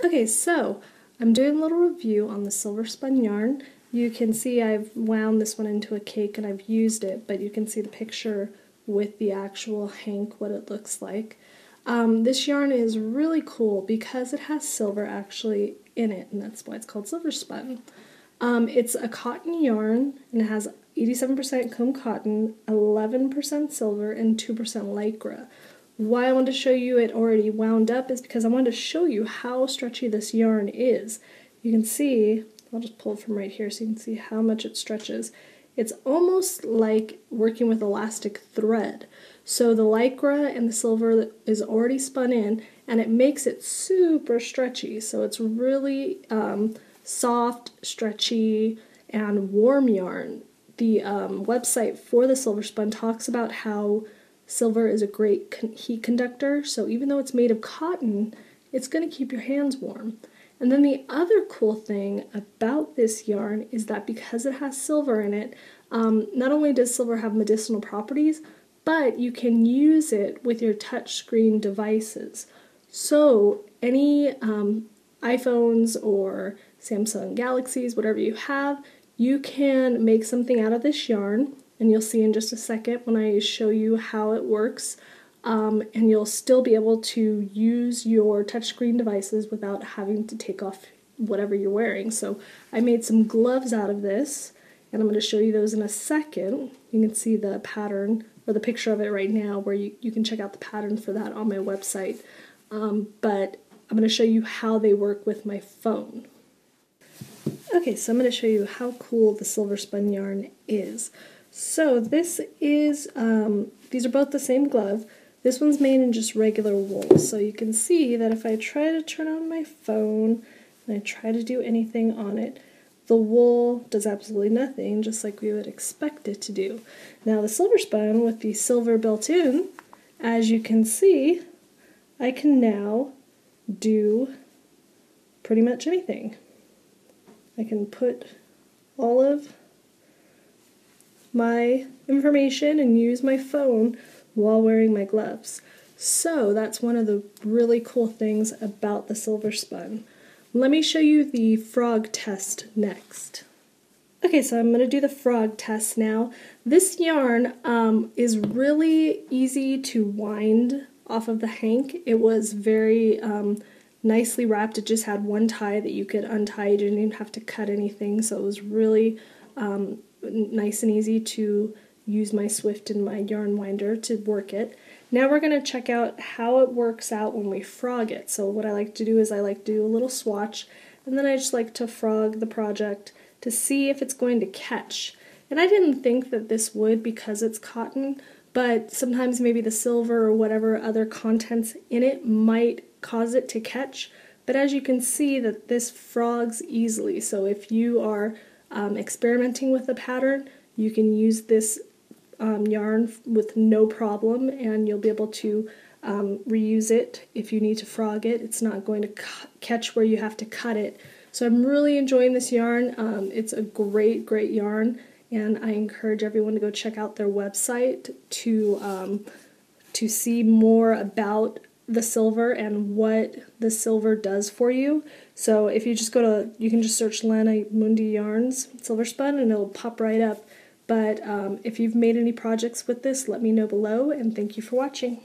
Okay, so I'm doing a little review on the silver spun yarn. You can see I've wound this one into a cake and I've used it, but you can see the picture with the actual hank, what it looks like. This yarn is really cool because it has silver actually in it, and that's why it's called silver spun. It's a cotton yarn, and it has 87% comb cotton, 11% silver, and 2% lycra. Why I wanted to show you it already wound up is because I wanted to show you how stretchy this yarn is. You can see, I'll just pull it from right here so you can see how much it stretches. It's almost like working with elastic thread. So the lycra and the silver is already spun in, and it makes it super stretchy. So it's really soft, stretchy, and warm yarn. The website for the silver spun talks about how silver is a great heat conductor, so even though it's made of cotton, it's going to keep your hands warm. And then the other cool thing about this yarn is that because it has silver in it, not only does silver have medicinal properties, but you can use it with your touchscreen devices. So any iPhones or Samsung Galaxies, whatever you have, you can make something out of this yarn, and you'll see in just a second when I show you how it works, and you'll still be able to use your touchscreen devices without having to take off whatever you're wearing. So I made some gloves out of this, and I'm going to show you those in a second. You can see the pattern, or the picture of it right now, where you can check out the pattern for that on my website. But I'm going to show you how they work with my phone. Okay, so I'm going to show you how cool the silver spun yarn is. So this is, these are both the same glove. This one's made in just regular wool. So you can see that if I try to turn on my phone and I try to do anything on it, the wool does absolutely nothing, just like we would expect it to do. Now the silver spun with the silver built in, as you can see, I can now do pretty much anything. I can put all of my information and use my phone while wearing my gloves. So that's one of the really cool things about the silver spun. Let me show you the frog test next. Okay, so I'm going to do the frog test now. This yarn is really easy to wind off of the hank. It was very nicely wrapped. It just had one tie that you could untie. You didn't even have to cut anything, so it was really nice and easy to use my Swift and my yarn winder to work it. Now we're going to check out how it works out when we frog it. So what I like to do is I like to do a little swatch, and then I just like to frog the project to see if it's going to catch. And I didn't think that this would because it's cotton, but sometimes maybe the silver or whatever other contents in it might cause it to catch. But as you can see, that this frogs easily. So if you are experimenting with a pattern, you can use this yarn with no problem, and you'll be able to reuse it if you need to frog it. It's not going to catch where you have to cut it. So I'm really enjoying this yarn. It's a great yarn, and I encourage everyone to go check out their website to see more about the silver and what the silver does for you. So if you just go to, you can just search LanaMundi yarns silver spun and it'll pop right up. But if you've made any projects with this, let me know below, and thank you for watching.